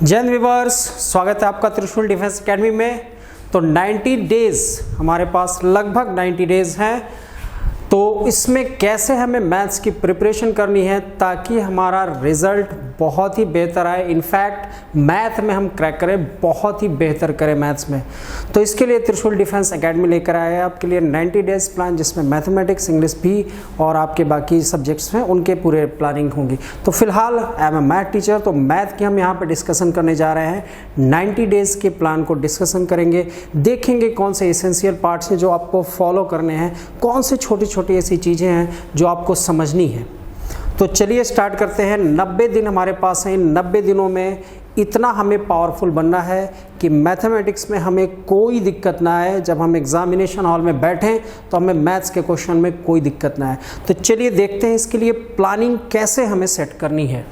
जय हिंद व्यूअर्स, स्वागत है आपका त्रिशूल डिफेंस एकेडमी में। तो 90 डेज हमारे पास लगभग 90 डेज हैं। तो इसमें कैसे हमें मैथ्स की प्रिपरेशन करनी है ताकि हमारा रिजल्ट बहुत ही बेहतर आए, इनफैक्ट मैथ में हम क्रैक करें, बहुत ही बेहतर करें मैथ्स में। तो इसके लिए त्रिशूल डिफेंस एकेडमी लेकर आए हैं आपके लिए 90 डेज प्लान, जिसमें मैथमेटिक्स, इंग्लिश भी और आपके बाकी सब्जेक्ट्स हैं उनके पूरे प्लानिंग होंगी। तो फिलहाल I am a math teacher, तो मैथ की हम यहाँ पर डिस्कशन करने जा रहे हैं। 90 डेज के प्लान को डिस्कशन करेंगे, देखेंगे कौन से एसेंशियल पार्ट्स हैं जो आपको फॉलो करने हैं, कौन से छोटी छोटी ऐसी चीज़ें हैं जो आपको समझनी है। तो चलिए स्टार्ट करते हैं। 90 दिन हमारे पास हैं। इन 90 दिनों में इतना हमें पावरफुल बनना है कि मैथमेटिक्स में हमें कोई दिक्कत ना आए। जब हम एग्जामिनेशन हॉल में बैठें तो हमें मैथ्स के क्वेश्चन में कोई दिक्कत ना आए। तो चलिए देखते हैं इसके लिए प्लानिंग कैसे हमें सेट करनी है।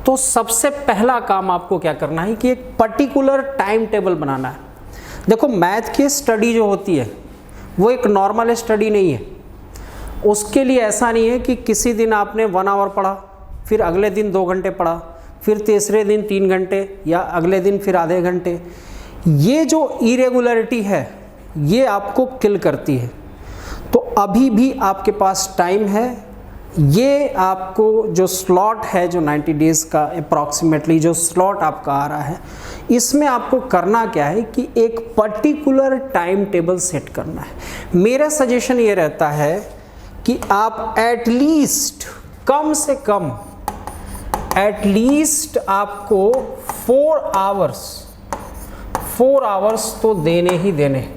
तो सबसे पहला काम आपको क्या करना है कि एक पर्टिकुलर टाइम टेबल बनाना है। देखो, मैथ की स्टडी जो होती है वो एक नॉर्मल स्टडी नहीं है। उसके लिए ऐसा नहीं है कि किसी दिन आपने 1 आवर पढ़ा, फिर अगले दिन 2 घंटे पढ़ा, फिर तीसरे दिन 3 घंटे या अगले दिन फिर आधे घंटे। ये जो इरेगुलरिटी है ये आपको किल करती है। तो अभी भी आपके पास टाइम है। ये आपको जो स्लॉट है, जो 90 डेज़ का अप्रॉक्सीमेटली जो स्लॉट आपका आ रहा है, इसमें आपको करना क्या है कि एक पर्टिकुलर टाइम टेबल सेट करना है। मेरा सजेशन ये रहता है कि आप एटलीस्ट कम से कम एटलीस्ट आपको 4 आवर्स तो देने ही देने।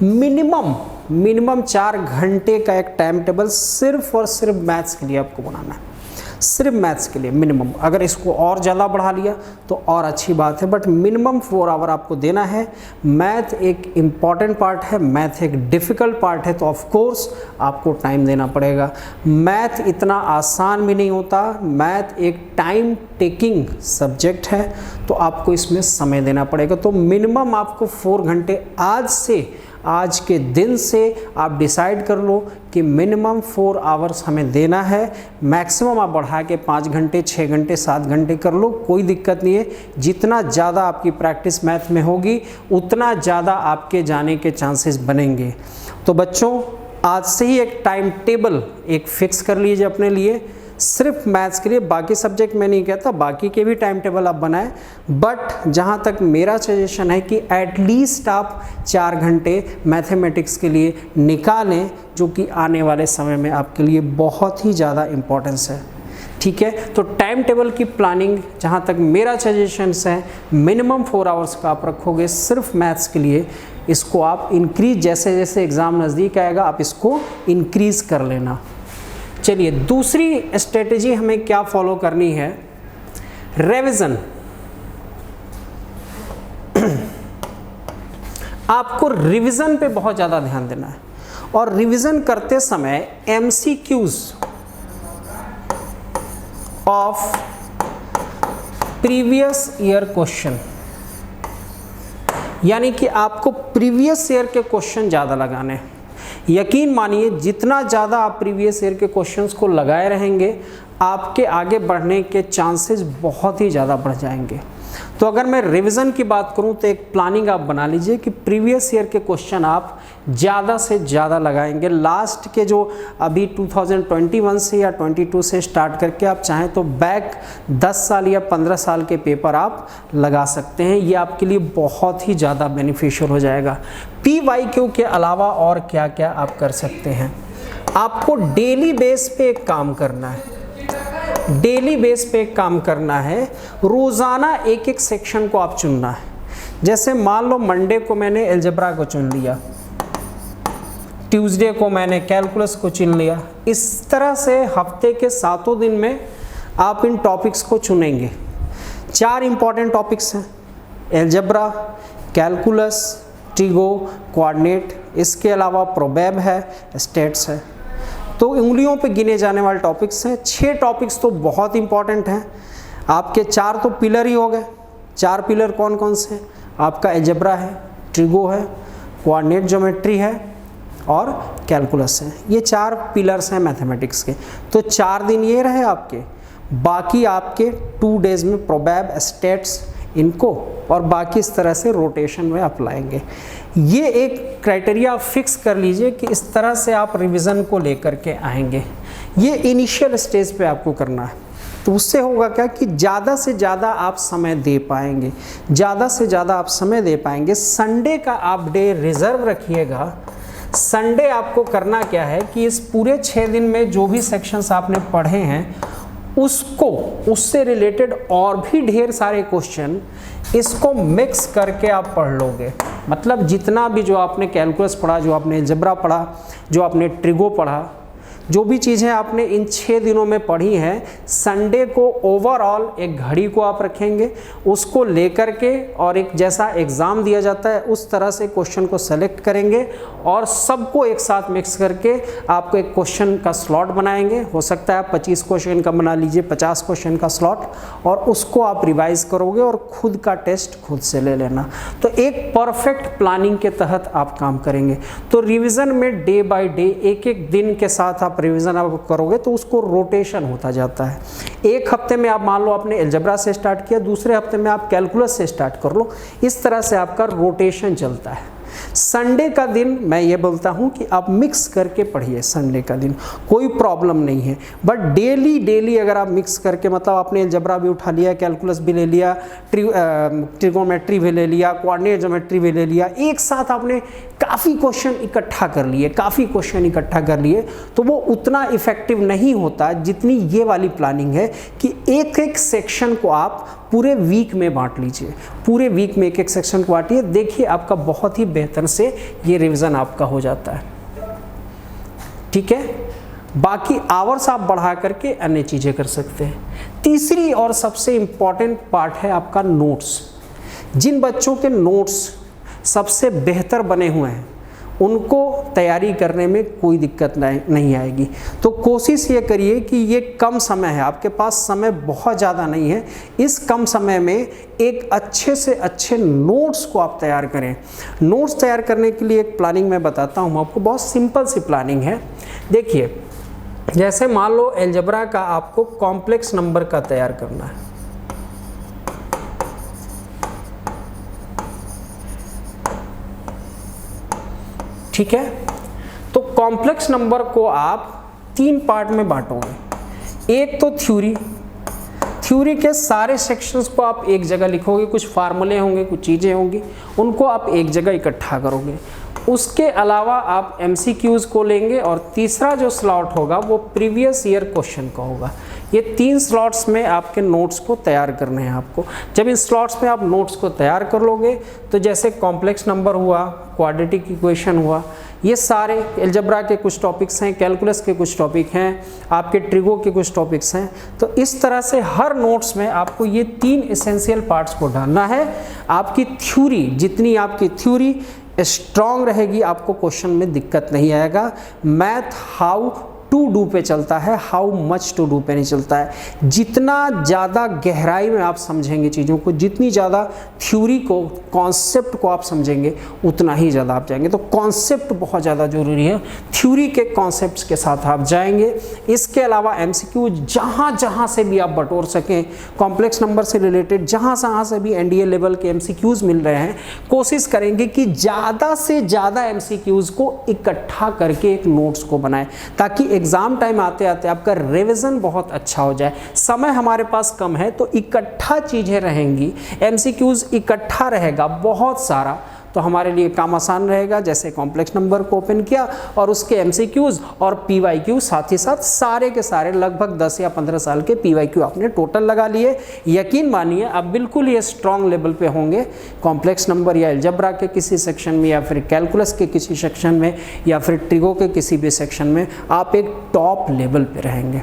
मिनिमम 4 घंटे का एक टाइम टेबल सिर्फ और सिर्फ मैथ्स के लिए आपको बनाना है, सिर्फ मैथ्स के लिए मिनिमम। अगर इसको और ज़्यादा बढ़ा लिया तो और अच्छी बात है, बट मिनिमम 4 आवर आपको देना है। मैथ एक इम्पॉर्टेंट पार्ट है, मैथ एक डिफ़िकल्ट पार्ट है, तो ऑफ कोर्स आपको टाइम देना पड़ेगा। मैथ इतना आसान भी नहीं होता, मैथ एक टाइम टेकिंग सब्जेक्ट है, तो आपको इसमें समय देना पड़ेगा। तो मिनिमम आपको 4 घंटे आज के दिन से आप डिसाइड कर लो कि मिनिमम 4 आवर्स हमें देना है। मैक्सिमम आप बढ़ा के 5 घंटे, 6 घंटे, 7 घंटे कर लो, कोई दिक्कत नहीं है। जितना ज़्यादा आपकी प्रैक्टिस मैथ में होगी उतना ज़्यादा आपके जाने के चांसेस बनेंगे। तो बच्चों, आज से ही एक टाइम टेबल एक फिक्स कर लीजिए अपने लिए, सिर्फ मैथ्स के लिए। बाकी सब्जेक्ट मैं नहीं कहता, बाकी के भी टाइम टेबल आप बनाएं, बट जहाँ तक मेरा सजेशन है कि एटलीस्ट आप 4 घंटे मैथमेटिक्स के लिए निकालें, जो कि आने वाले समय में आपके लिए बहुत ही ज़्यादा इम्पोर्टेंस है। ठीक है, तो टाइम टेबल की प्लानिंग जहाँ तक मेरा सजेशन है, मिनिमम 4 आवर्स का आप रखोगे सिर्फ मैथ्स के लिए। इसको आप इंक्रीज, जैसे जैसे एग्ज़ाम नज़दीक आएगा आप इसको इंक्रीज़ कर लेना। चलिए, दूसरी स्ट्रेटेजी हमें क्या फॉलो करनी है, रिवीजन। आपको रिवीजन पे बहुत ज़्यादा ध्यान देना है, और रिवीजन करते समय MCQs of previous year question, यानी कि आपको प्रीवियस ईयर के क्वेश्चन ज़्यादा लगाने हैं। यकीन मानिए, जितना ज़्यादा आप प्रीवियस ईयर के क्वेश्चंस को लगाए रहेंगे, आपके आगे बढ़ने के चांसेस बहुत ही ज़्यादा बढ़ जाएंगे। तो अगर मैं रिवीजन की बात करूं तो एक प्लानिंग आप बना लीजिए कि प्रीवियस ईयर के क्वेश्चन आप ज़्यादा से ज़्यादा लगाएंगे। लास्ट के जो अभी 2021 से या 22 से स्टार्ट करके आप चाहें तो बैक 10 साल या 15 साल के पेपर आप लगा सकते हैं। ये आपके लिए बहुत ही ज़्यादा बेनिफिशियल हो जाएगा। PYQ के अलावा और क्या क्या आप कर सकते हैं, आपको डेली बेस पे एक काम करना है। डेली बेस पे एक काम करना है, रोज़ाना एक एक सेक्शन को आप चुनना है। जैसे मान लो मंडे को मैंने अलजेब्रा को चुन लिया, ट्यूसडे को मैंने कैलकुलस को चुन लिया। इस तरह से हफ्ते के 7 दिन में आप इन टॉपिक्स को चुनेंगे। 4 इंपॉर्टेंट टॉपिक्स हैं, अलजेब्रा, कैलकुलस, ट्रिगो, कोऑर्डिनेट, इसके अलावा प्रोबेब है, स्टेट्स है। तो उंगलियों पे गिने जाने वाले टॉपिक्स हैं। 6 टॉपिक्स तो बहुत इंपॉर्टेंट हैं आपके। 4 तो पिलर ही हो गए। 4 पिलर कौन कौन से? आपका अलजेब्रा है, ट्रिगो है, कोऑर्डिनेट ज्योमेट्री है और कैलकुलस है। ये 4 पिलर्स हैं मैथमेटिक्स के। तो 4 दिन ये रहे आपके। बाकी आपके 2 डेज में प्रोबैब, स्टेट्स इनको, और बाकी इस तरह से रोटेशन में आप लाएंगे। ये एक क्राइटेरिया फिक्स कर लीजिए कि इस तरह से आप रिवीजन को लेकर के आएंगे। ये इनिशियल स्टेज पे आपको करना है, तो उससे होगा क्या कि ज़्यादा से ज़्यादा आप समय दे पाएंगे, ज़्यादा से ज़्यादा आप समय दे पाएंगे। संडे का आप डे रिजर्व रखिएगा। संडे आपको करना क्या है कि इस पूरे 6 दिन में जो भी सेक्शंस आपने पढ़े हैं उसको, उससे रिलेटेड और भी ढेर सारे क्वेश्चन इसको मिक्स करके आप पढ़ लोगे। मतलब जितना भी जो आपने कैलकुलस पढ़ा, जो आपने अलजेब्रा पढ़ा, जो आपने ट्रिगो पढ़ा, जो भी चीज़ें आपने इन 6 दिनों में पढ़ी हैं, संडे को ओवरऑल एक घड़ी को आप रखेंगे, उसको लेकर के और एक जैसा एग्ज़ाम दिया जाता है उस तरह से क्वेश्चन को सेलेक्ट करेंगे और सबको एक साथ मिक्स करके आपको एक क्वेश्चन का स्लॉट बनाएंगे। हो सकता है आप 25 क्वेश्चन का बना लीजिए, 50 क्वेश्चन का स्लॉट, और उसको आप रिवाइज करोगे और खुद का टेस्ट खुद से ले लेना। तो एक परफेक्ट प्लानिंग के तहत आप काम करेंगे। तो रिविज़न में डे बाय डे, एक एक दिन के साथ आप रिवीजन आप करोगे तो उसको रोटेशन होता जाता है। एक हफ्ते में आप मान लो आपने अलजेब्रा से स्टार्ट किया, दूसरे हफ्ते में आप कैलकुलस से स्टार्ट कर लो, इस तरह से आपका रोटेशन चलता है। संडे का दिन मैं ये बोलता हूँ कि आप मिक्स करके पढ़िए, संडे का दिन कोई प्रॉब्लम नहीं है, बट डेली अगर आप मिक्स करके, मतलब आपने अलजेब्रा भी उठा लिया, कैलकुलस भी ले लिया, ट्रिगोमेट्री भी ले लिया, कोऑर्डिनेट ज्योमेट्री भी ले लिया, एक साथ आपने काफ़ी क्वेश्चन इकट्ठा कर लिए, तो वो उतना इफेक्टिव नहीं होता जितनी ये वाली प्लानिंग है कि एक एक सेक्शन को आप पूरे वीक में बांट लीजिए। पूरे वीक में एक एक सेक्शन को बांटिए, देखिए आपका बहुत ही बेहतर से ये रिवीजन आपका हो जाता है। ठीक है, बाकी आवर्स आप बढ़ा करके अन्य चीज़ें कर सकते हैं। तीसरी और सबसे इम्पॉर्टेंट पार्ट है आपका नोट्स। जिन बच्चों के नोट्स सबसे बेहतर बने हुए हैं उनको तैयारी करने में कोई दिक्कत नहीं आएगी। तो कोशिश ये करिए कि ये कम समय है, आपके पास समय बहुत ज़्यादा नहीं है, इस कम समय में एक अच्छे से अच्छे नोट्स को आप तैयार करें। नोट्स तैयार करने के लिए एक प्लानिंग मैं बताता हूँ आपको, बहुत सिंपल सी प्लानिंग है। देखिए, जैसे मान लो अलजेब्रा का आपको कॉम्प्लेक्स नंबर का तैयार करना है, ठीक है, तो कॉम्प्लेक्स नंबर को आप 3 पार्ट में बांटोगे। एक तो थ्योरी के सारे सेक्शंस को आप एक जगह लिखोगे, कुछ फार्मूले होंगे, कुछ चीज़ें होंगी, उनको आप एक जगह इकट्ठा करोगे। उसके अलावा आप MCQs को लेंगे और तीसरा जो स्लॉट होगा वो प्रीवियस ईयर क्वेश्चन का होगा। ये 3 स्लॉट्स में आपके नोट्स को तैयार करने हैं आपको। जब इन स्लॉट्स में आप नोट्स को तैयार कर लोगे तो जैसे कॉम्प्लेक्स नंबर हुआ, क्वाड्रेटिक इक्वेशन हुआ, ये सारे अलजेब्रा के कुछ टॉपिक्स हैं, कैलकुलस के कुछ टॉपिक हैं, आपके ट्रिगो के कुछ टॉपिक्स हैं। तो इस तरह से हर नोट्स में आपको ये 3 एसेंशियल पार्ट्स को डालना है। आपकी थ्योरी, जितनी आपकी थ्योरी स्ट्रॉन्ग रहेगी, आपको क्वेश्चन में दिक्कत नहीं आएगा। मैथ हाउ टू डू पे चलता है, हाउ मच टू डू पे नहीं चलता है। जितना ज़्यादा गहराई में आप समझेंगे चीज़ों को, जितनी ज़्यादा थ्योरी को, कॉन्सेप्ट को आप समझेंगे, उतना ही ज़्यादा आप जाएंगे। तो कॉन्सेप्ट बहुत ज़्यादा ज़रूरी है, थ्योरी के कॉन्सेप्ट्स के साथ आप जाएंगे। इसके अलावा MCQ जहाँ से भी आप बटोर सकें, कॉम्प्लेक्स नंबर से रिलेटेड जहाँ से भी NDA लेवल के MCQs मिल रहे हैं, कोशिश करेंगे कि ज़्यादा से ज़्यादा MCQs को इकट्ठा करके एक नोट्स को बनाएं, ताकि एग्जाम टाइम आते आते आपका रिवीजन बहुत अच्छा हो जाए। समय हमारे पास कम है तो इकट्ठा चीज़ें रहेंगी, MCQs इकट्ठा रहेगा बहुत सारा, तो हमारे लिए काम आसान रहेगा। जैसे कॉम्प्लेक्स नंबर को ओपन किया और उसके MCQs और PYQ साथ ही साथ सारे के सारे लगभग 10 या 15 साल के PYQ आपने टोटल लगा लिए। यकीन मानिए आप बिल्कुल ये स्ट्रॉन्ग लेवल पे होंगे। कॉम्प्लेक्स नंबर या अलजेब्रा के किसी सेक्शन में, या फिर कैलकुलस के किसी सेक्शन में, या फिर ट्रिगो के किसी भी सेक्शन में आप एक टॉप लेवल पे रहेंगे।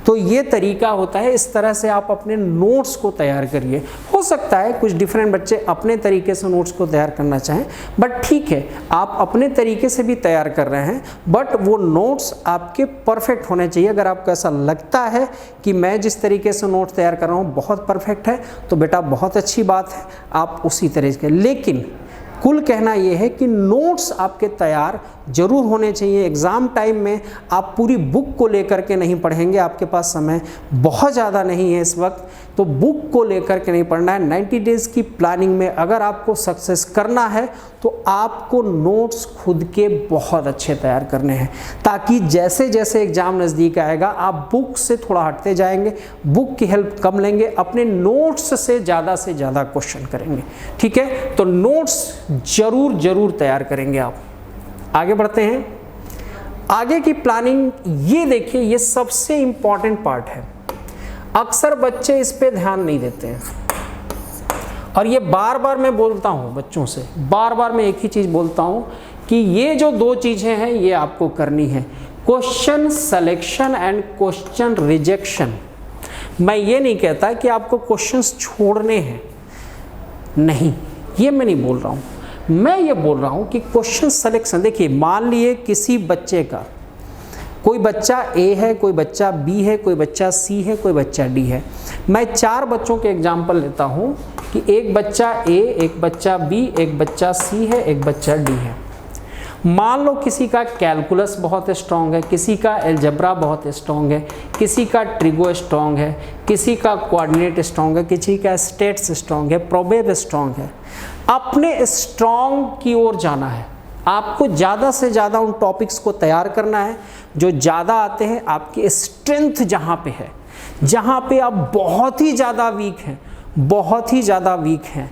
तो ये तरीका होता है, इस तरह से आप अपने नोट्स को तैयार करिए। हो सकता है कुछ डिफरेंट बच्चे अपने तरीके से नोट्स को तैयार करना चाहें, बट ठीक है, आप अपने तरीके से भी तैयार कर रहे हैं, बट वो नोट्स आपके परफेक्ट होने चाहिए। अगर आपको ऐसा लगता है कि मैं जिस तरीके से नोट्स तैयार कर रहा हूँ बहुत परफेक्ट है, तो बेटा बहुत अच्छी बात है, आप उसी तरीके। लेकिन कुल कहना यह है कि नोट्स आपके तैयार जरूर होने चाहिए। एग्ज़ाम टाइम में आप पूरी बुक को लेकर के नहीं पढ़ेंगे, आपके पास समय बहुत ज़्यादा नहीं है इस वक्त, तो बुक को लेकर के नहीं पढ़ना है। 90 डेज़ की प्लानिंग में अगर आपको सक्सेस करना है तो आपको नोट्स खुद के बहुत अच्छे तैयार करने हैं, ताकि जैसे जैसे एग्ज़ाम नज़दीक आएगा आप बुक से थोड़ा हटते जाएंगे, बुक की हेल्प कम लेंगे, अपने नोट्स से ज़्यादा क्वेश्चन करेंगे। ठीक है, तो नोट्स जरूर तैयार करेंगे आप। आगे बढ़ते हैं। आगे की प्लानिंग ये देखिए, ये सबसे इंपॉर्टेंट पार्ट है। अक्सर बच्चे इस पे ध्यान नहीं देते हैं, और ये बार बार मैं बोलता हूँ बच्चों से, बार बार मैं एक ही चीज़ बोलता हूँ कि ये जो दो चीज़ें हैं ये आपको करनी है, question selection and question rejection. मैं ये नहीं कहता कि आपको क्वेश्चंस छोड़ने हैं, नहीं, ये मैं नहीं बोल रहा हूँ। मैं ये बोल रहा हूँ कि क्वेश्चन सिलेक्शन, देखिए मान लिए किसी बच्चे का, कोई बच्चा ए है, कोई बच्चा बी है, कोई बच्चा सी है, कोई बच्चा डी है। मैं 4 बच्चों के एग्जाम्पल लेता हूँ कि एक बच्चा ए, एक बच्चा बी, एक बच्चा सी है, एक बच्चा डी है। मान लो किसी का कैलकुलस बहुत स्ट्रॉन्ग है, किसी का अलजेब्रा बहुत स्ट्रॉन्ग है, किसी का ट्रिगो स्ट्रॉन्ग है, किसी का कोऑर्डिनेट स्ट्रॉन्ग है, किसी का स्टेट्स स्ट्रॉन्ग है, प्रोबेब स्ट्रॉन्ग है। अपने स्ट्रॉन्ग की ओर जाना है, आपको ज़्यादा से ज़्यादा उन टॉपिक्स को तैयार करना है जो ज़्यादा आते हैं। आपकी स्ट्रेंथ जहाँ पे है, जहाँ पे आप बहुत ही ज़्यादा वीक हैं, बहुत ही ज़्यादा वीक हैं,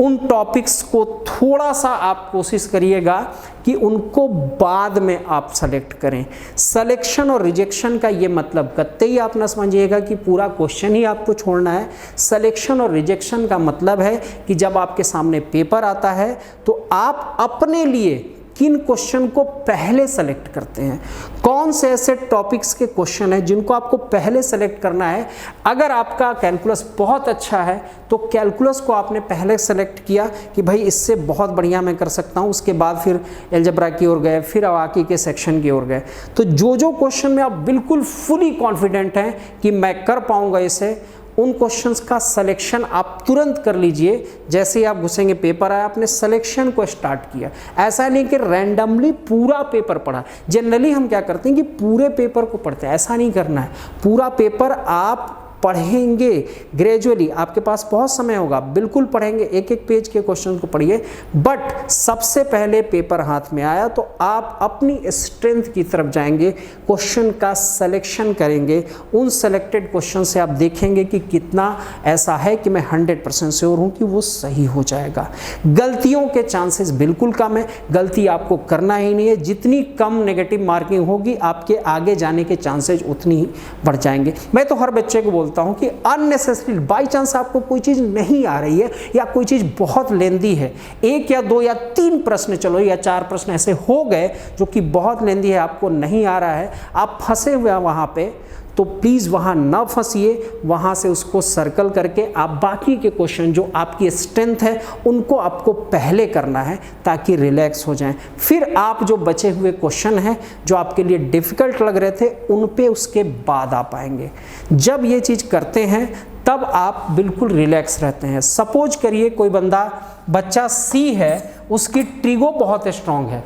उन टॉपिक्स को थोड़ा सा आप कोशिश करिएगा कि उनको बाद में आप सेलेक्ट करें। सिलेक्शन और रिजेक्शन का ये मतलब कतई आप ना समझिएगा कि पूरा क्वेश्चन ही आपको छोड़ना है। सिलेक्शन और रिजेक्शन का मतलब है कि जब आपके सामने पेपर आता है तो आप अपने लिए किन क्वेश्चन को पहले सेलेक्ट करते हैं, कौन से ऐसे टॉपिक्स के क्वेश्चन हैं जिनको आपको पहले सेलेक्ट करना है। अगर आपका कैलकुलस बहुत अच्छा है तो कैलकुलस को आपने पहले सेलेक्ट किया कि भाई इससे बहुत बढ़िया मैं कर सकता हूं, उसके बाद फिर अलजेब्रा की ओर गए, फिर अवाकी के सेक्शन की ओर गए। तो जो क्वेश्चन में आप बिल्कुल फुली कॉन्फिडेंट हैं कि मैं कर पाऊंगा इसे, उन क्वेश्चंस का सिलेक्शन आप तुरंत कर लीजिए। जैसे ही आप घुसेंगे पेपर आया, आपने सिलेक्शन को स्टार्ट किया। ऐसा नहीं कि रैंडमली पूरा पेपर पढ़ा। जनरली हम क्या करते हैं कि पूरे पेपर को पढ़ते हैं, ऐसा नहीं करना है। पूरा पेपर आप पढ़ेंगे ग्रेजुअली, आपके पास बहुत समय होगा, बिल्कुल पढ़ेंगे, एक एक पेज के क्वेश्चन को पढ़िए। बट सबसे पहले पेपर हाथ में आया तो आप अपनी स्ट्रेंथ की तरफ जाएंगे, क्वेश्चन का सिलेक्शन करेंगे। उन सेलेक्टेड क्वेश्चन से आप देखेंगे कि कितना ऐसा है कि मैं 100% श्योर हूँ कि वो सही हो जाएगा। गलतियों के चांसेस बिल्कुल कम है, गलती आपको करना ही नहीं है। जितनी कम नेगेटिव मार्किंग होगी आपके आगे जाने के चांसेस उतनी ही बढ़ जाएंगे। मैं तो हर बच्चे को बोलता हूं कि अननेसेसरी, बाई चांस आपको कोई चीज नहीं आ रही है या कोई चीज बहुत लेंदी है, 1 या 2 या 3 प्रश्न, चलो या 4 प्रश्न ऐसे हो गए जो कि बहुत लेंदी है, आपको नहीं आ रहा है, आप फंसे हुए हैं वहां पे, तो प्लीज़ वहाँ ना फंसिए, वहाँ से उसको सर्कल करके आप बाकी के क्वेश्चन जो आपकी स्ट्रेंथ है उनको आपको पहले करना है ताकि रिलैक्स हो जाएं। फिर आप जो बचे हुए क्वेश्चन हैं जो आपके लिए डिफ़िकल्ट लग रहे थे उन पे उसके बाद आ पाएंगे। जब ये चीज़ करते हैं तब आप बिल्कुल रिलैक्स रहते हैं। सपोज करिए कोई बच्चा सी है, उसकी ट्रिगो बहुत स्ट्रॉन्ग है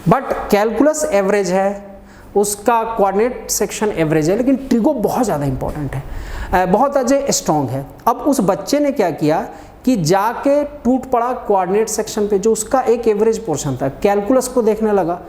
बट कैलकुलस एवरेज है, उसका कोऑर्डिनेट सेक्शन एवरेज है, लेकिन ट्रिगो बहुत ज़्यादा इंपॉर्टेंट है, बहुत अजय स्ट्रॉन्ग है। अब उस बच्चे ने क्या किया कि जाके टूट पड़ा कोऑर्डिनेट सेक्शन पे जो उसका एक एवरेज पोर्शन था, कैलकुलस को देखने लगा,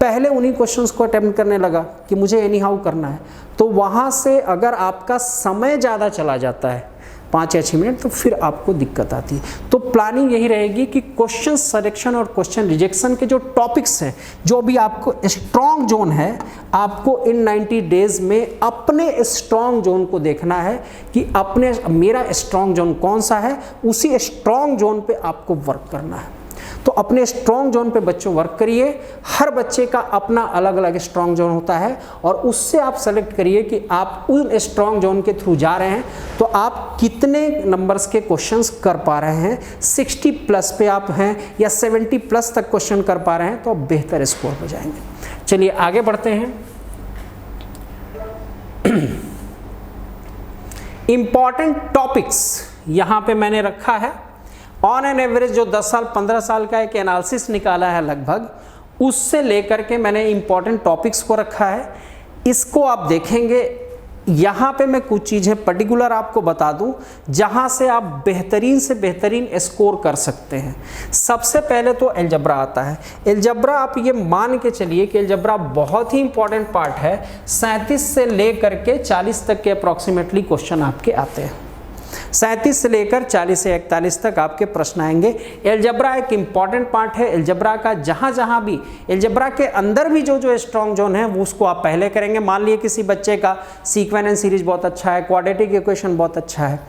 पहले उन्हीं क्वेश्चंस को अटेम्प्ट करने लगा कि मुझे एनी हाउ करना है। तो वहाँ से अगर आपका समय ज़्यादा चला जाता है 5 या 6 मिनट, तो फिर आपको दिक्कत आती है। तो प्लानिंग यही रहेगी कि क्वेश्चन सिलेक्शन और क्वेश्चन रिजेक्शन के जो टॉपिक्स हैं, जो भी आपको स्ट्रॉन्ग जोन है, आपको इन 90 डेज में अपने स्ट्रॉन्ग जोन को देखना है कि अपने मेरा स्ट्रॉन्ग जोन कौन सा है, उसी स्ट्रॉन्ग जोन पे आपको वर्क करना है। तो अपने स्ट्रॉन्ग जोन पे बच्चों वर्क करिए। हर बच्चे का अपना अलग अलग स्ट्रॉन्ग जोन होता है और उससे आप सेलेक्ट करिए कि आप उन स्ट्रॉन्ग जोन के थ्रू जा रहे हैं तो आप कितने नंबर्स के क्वेश्चंस कर पा रहे हैं। 60 प्लस पे आप हैं या 70 प्लस तक क्वेश्चन कर पा रहे हैं तो आप बेहतर स्कोर हो जाएंगे। चलिए आगे बढ़ते हैं। इंपॉर्टेंट टॉपिक्स यहाँ पे मैंने रखा है। ऑन एन एवरेज जो 10 साल 15 साल का एक एनालिसिस निकाला है लगभग, उससे लेकर के मैंने इंपॉर्टेंट टॉपिक्स को रखा है। इसको आप देखेंगे, यहाँ पे मैं कुछ चीज़ें पर्टिकुलर आपको बता दूं जहाँ से आप बेहतरीन से बेहतरीन स्कोर कर सकते हैं। सबसे पहले तो अलजेब्रा आता है। अलजेब्रा आप ये मान के चलिए कि अलजेब्रा बहुत ही इंपॉर्टेंट पार्ट है। 37 से लेकर के 40 तक के अप्रॉक्सीमेटली क्वेश्चन आपके आते हैं। 37 से लेकर 40 से 41 तक आपके प्रश्न आएंगे। अलजेब्रा एक इम्पॉर्टेंट पार्ट है। अलजेब्रा का जहाँ भी अलजेब्रा के अंदर भी जो स्ट्रॉन्ग जोन है वो उसको आप पहले करेंगे। मान लिए किसी बच्चे का सीक्वेंस एंड सीरीज बहुत अच्छा है, क्वाड्रेटिक इक्वेशन बहुत अच्छा है,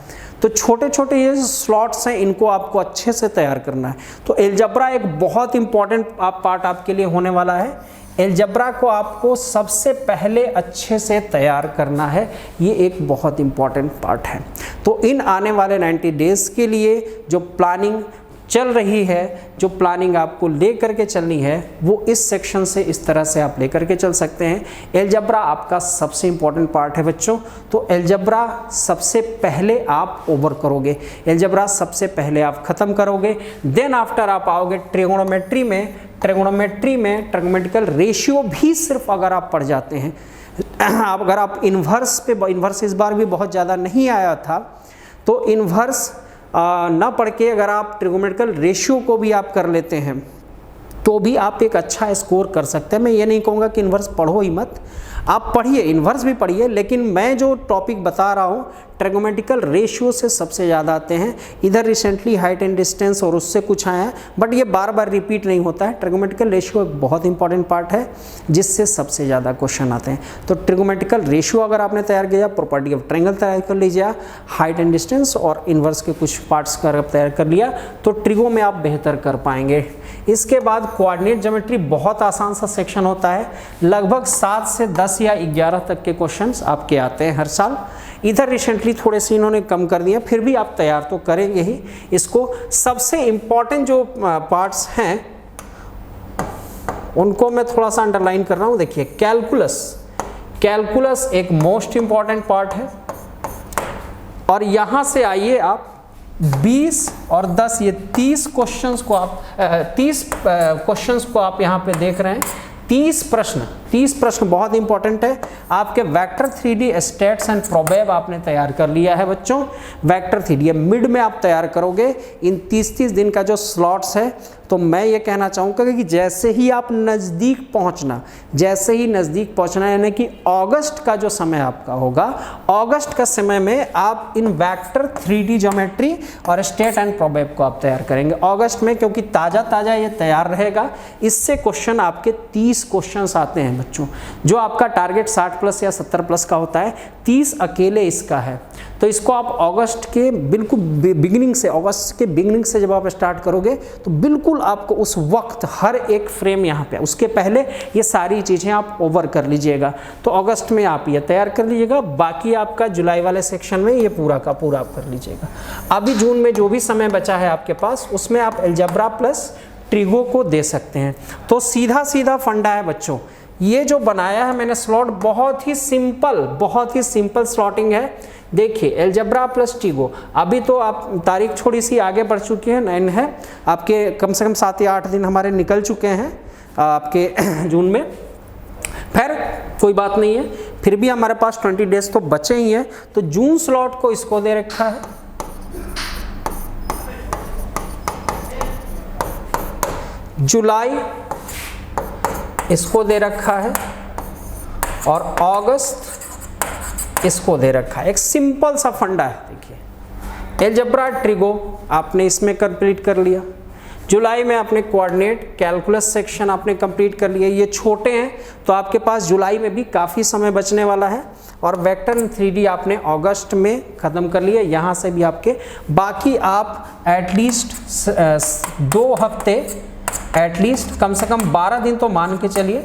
तो छोटे छोटे ये स्लॉट्स हैं, इनको आपको अच्छे से तैयार करना है। तो अलजेब्रा एक बहुत इंपॉर्टेंट पार्ट आपके लिए होने वाला है। अलजेब्रा को आपको सबसे पहले अच्छे से तैयार करना है, ये एक बहुत इंपॉर्टेंट पार्ट है। तो इन आने वाले 90 डेज़ के लिए जो प्लानिंग चल रही है, जो प्लानिंग आपको ले करके चलनी है, वो इस सेक्शन से इस तरह से आप ले करके चल सकते हैं। अलजेब्रा आपका सबसे इंपॉर्टेंट पार्ट है बच्चों। तो अलजेब्रा सबसे पहले आप ओवर करोगे, अलजेब्रा सबसे पहले आप ख़त्म करोगे। देन आफ्टर आप आओगे ट्रिगोनोमेट्री में। ट्रिगोनोमेट्रिकल रेशियो भी सिर्फ अगर आप पढ़ जाते हैं, अगर आप इन्वर्स इस बार भी बहुत ज़्यादा नहीं आया था, तो इन्वर्स ना पढ़ के अगर आप ट्रिगोनोमेट्रिकल रेशियो को भी आप कर लेते हैं तो भी आप एक अच्छा स्कोर कर सकते हैं। मैं ये नहीं कहूँगा कि इन्वर्स पढ़ो ही मत, आप पढ़िए, इन्वर्स भी पढ़िए, लेकिन मैं जो टॉपिक बता रहा हूँ ट्रिगोनोमेट्रिकल रेशियो से सबसे ज़्यादा आते हैं। इधर रिसेंटली हाइट एंड डिस्टेंस और उससे कुछ आया है, बट ये बार बार रिपीट नहीं होता है। ट्रिगोनोमेट्रिकल रेशियो एक बहुत इंपॉर्टेंट पार्ट है जिससे सबसे ज़्यादा क्वेश्चन आते हैं। तो ट्रिगोनोमेट्रिकल रेशियो अगर आपने तैयार किया, प्रॉपर्टी ऑफ ट्रायंगल तैयार कर लीजिए, हाइट एंड डिस्टेंस और इन्वर्स के कुछ पार्ट्स का तैयार कर लिया, तो ट्रिगो में आप बेहतर कर पाएंगे। इसके बाद कोऑर्डिनेट ज्योमेट्री बहुत आसान सा सेक्शन होता है। लगभग 7 से 10 या 11 तक के क्वेश्चंस आपके आते हैं हर साल। इधर रिसेंटली थोड़े से इन्होंने कम कर दिया, फिर भी आप तैयार तो करेंगे ही इसको। सबसे इम्पॉर्टेंट जो पार्ट्स हैं उनको मैं थोड़ा सा अंडरलाइन कर रहा हूँ। देखिए, कैलकुलस एक मोस्ट इम्पॉर्टेंट पार्ट है, और यहाँ से आइए आप 20 और 10 ये 30 क्वेश्चंस को आप 30 क्वेश्चंस को आप यहाँ पे देख रहे हैं। 30 प्रश्न बहुत इंपॉर्टेंट है। आपके वेक्टर 3D स्टेट्स एंड प्रोबेब आपने तैयार कर लिया है बच्चों। वेक्टर 3D मिड में आप तैयार करोगे। इन 30 दिन का जो स्लॉट्स है, तो मैं ये कहना चाहूँगा कि जैसे ही आप नज़दीक पहुँचना, यानी कि अगस्त का जो समय आपका होगा, अगस्त का समय में आप इन वेक्टर 3D ज्योमेट्री और स्टेट एंड प्रोबेब को आप तैयार करेंगे अगस्त में, क्योंकि ताज़ा ये तैयार रहेगा। इससे क्वेश्चन आपके 30 क्वेश्चंस आते हैं बच्चों। जो आपका टारगेट 60 प्लस या 70 प्लस का होता है, 30 अकेले इसका है। तो इसको आप अगस्त के बिल्कुल बिगिनिंग से जब आप स्टार्ट करोगे, तो बिल्कुल आपको उस वक्त हर एक फ्रेम यहाँ पे, उसके पहले ये सारी चीज़ें आप ओवर कर लीजिएगा। तो अगस्त में आप ये तैयार कर लीजिएगा, बाकी आपका जुलाई वाले सेक्शन में ये पूरा का पूरा आप कर लीजिएगा। अभी जून में जो भी समय बचा है आपके पास, उसमें आप अलजेब्रा प्लस ट्रिगो को दे सकते हैं। तो सीधा फंडा है बच्चों। ये जो बनाया है मैंने स्लॉट, बहुत ही सिंपल स्लॉटिंग है। देखिए, अलजेब्रा प्लस ट्रिगो, अभी तो आप तारीख थोड़ी सी आगे बढ़ चुकी है, 9 है आपके, कम से कम 7 या 8 दिन हमारे निकल चुके हैं आपके जून में। फिर कोई बात नहीं है, फिर भी हमारे पास 20 डेज तो बचे ही हैं। तो जून स्लॉट को इसको दे रखा है, जुलाई इसको दे रखा है, और अगस्त इसको दे रखा है। एक सिंपल सा फंडा है। देखिए, अलजेब्रा ट्रिगो आपने इसमें कंप्लीट कर लिया, जुलाई में आपने कोऑर्डिनेट कैलकुलस सेक्शन आपने कंप्लीट कर लिया। ये छोटे हैं तो आपके पास जुलाई में भी काफ़ी समय बचने वाला है, और वेक्टर 3D आपने अगस्त में ख़त्म कर लिया। यहाँ से भी आपके बाकी आप एटलीस्ट 2 हफ्ते, एटलीस्ट कम से कम 12 दिन तो मान के चलिए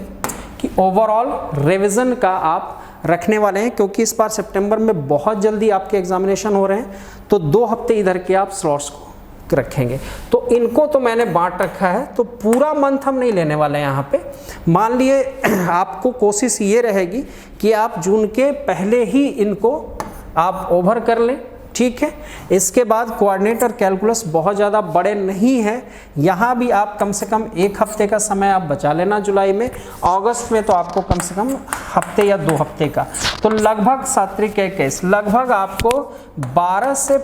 कि ओवरऑल रिवीजन का आप रखने वाले हैं, क्योंकि इस बार सितंबर में बहुत जल्दी आपके एग्जामिनेशन हो रहे हैं। तो 2 हफ्ते इधर के आप स्लॉट्स को रखेंगे। तो इनको तो मैंने बांट रखा है, तो पूरा मंथ हम नहीं लेने वाले हैं यहाँ पे। मान लिए आपको कोशिश ये रहेगी कि आप जून के पहले ही इनको आप ओवर कर लें, ठीक है। इसके बाद कोऑर्डिनेट और कैलकुलस बहुत ज़्यादा बड़े नहीं हैं, यहाँ भी आप कम से कम 1 हफ्ते का समय आप बचा लेना जुलाई में। अगस्त में तो आपको कम से कम हफ्ते या 2 हफ्ते का, तो लगभग सात्विक केस लगभग आपको 12 से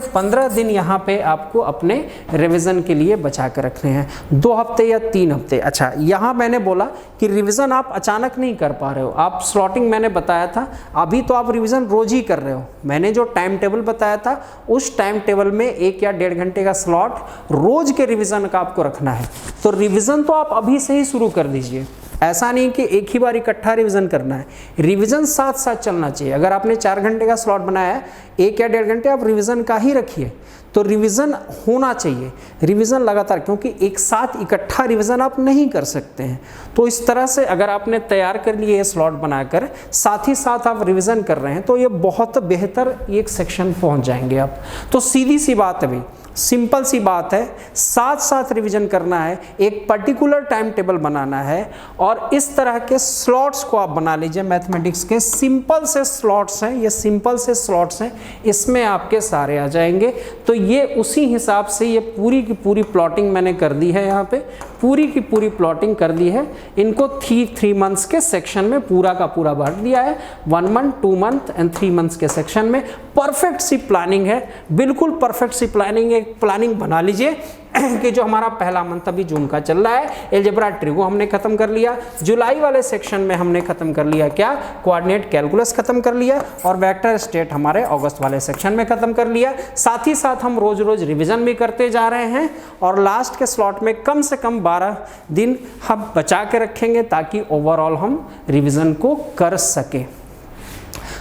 15 दिन यहाँ पे आपको अपने रिवीजन के लिए बचा कर रखने हैं, 2 हफ्ते या 3 हफ्ते। अच्छा, यहाँ मैंने बोला कि रिवीजन आप अचानक नहीं कर पा रहे हो, आप स्लॉटिंग मैंने बताया था, अभी तो आप रिवीजन रोज ही कर रहे हो। मैंने जो टाइम टेबल बताया था उस टाइम टेबल में 1 या 1.5 घंटे का स्लॉट रोज के रिवीजन का आपको रखना है। तो रिवीजन तो आप अभी से ही शुरू कर दीजिए, ऐसा नहीं कि एक ही बार इकट्ठा रिवीजन करना है, रिवीजन साथ साथ चलना चाहिए। अगर आपने 4 घंटे का स्लॉट बनाया है, 1 या 1.5 घंटे आप रिवीजन का ही रखिए, तो रिवीजन होना चाहिए, रिवीजन लगातार, क्योंकि एक साथ इकट्ठा रिवीजन आप नहीं कर सकते हैं। तो इस तरह से अगर आपने तैयार कर लिए स्लॉट बनाकर, साथ ही साथ आप रिवीजन कर रहे हैं, तो ये बहुत बेहतर एक सेक्शन पहुंच जाएंगे आप। तो सीधी सी बात है भाई, सिंपल सी बात है, साथ साथ रिवीजन करना है, एक पर्टिकुलर टाइम टेबल बनाना है, और इस तरह के स्लॉट्स को आप बना लीजिए। मैथमेटिक्स के सिंपल से स्लॉट्स हैं, ये सिंपल से स्लॉट्स हैं, इसमें आपके सारे आ जाएंगे। तो ये उसी हिसाब से ये पूरी की पूरी प्लॉटिंग मैंने कर दी है, यहाँ पे पूरी की पूरी प्लॉटिंग कर दी है। इनको 3 मंथ्स के सेक्शन में पूरा का पूरा बांट दिया है, 1 मंथ, 2 मंथ एंड 3 मंथ्स के सेक्शन में। परफेक्ट सी प्लानिंग है, बिल्कुल परफेक्ट सी प्लानिंग है। प्लानिंग बना लीजिए कि जो हमारा पहला मंथ अभी जून का चल रहा है, अलजेब्रा ट्रिगो हमने खत्म कर लिया, जुलाई वाले सेक्शन में हमने खत्म कर लिया क्या, कोऑर्डिनेट कैलकुलस खत्म कर लिया, और वेक्टर स्टेट हमारे अगस्त वाले सेक्शन में खत्म कर लिया। साथ ही साथ हम रोज रोज रिवीजन भी करते जा रहे हैं, और लास्ट के स्लॉट में कम से कम 12 दिन हम बचा के रखेंगे, ताकि ओवरऑल हम रिवीजन को कर सके।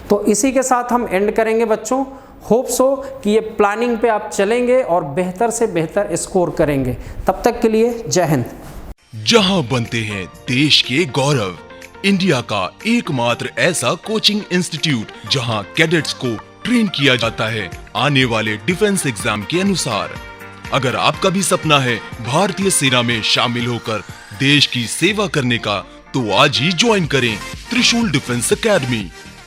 तो इसी के साथ हम एंड करेंगे बच्चों। होप सो कि ये प्लानिंग पे आप चलेंगे और बेहतर से बेहतर स्कोर करेंगे। तब तक के लिए जय हिंद। जहां बनते हैं देश के गौरव, इंडिया का एकमात्र ऐसा कोचिंग इंस्टीट्यूट जहां कैडेट्स को ट्रेन किया जाता है आने वाले डिफेंस एग्जाम के अनुसार। अगर आपका भी सपना है भारतीय सेना में शामिल होकर देश की सेवा करने का, तो आज ही ज्वाइन करें त्रिशूल डिफेंस एकेडमी।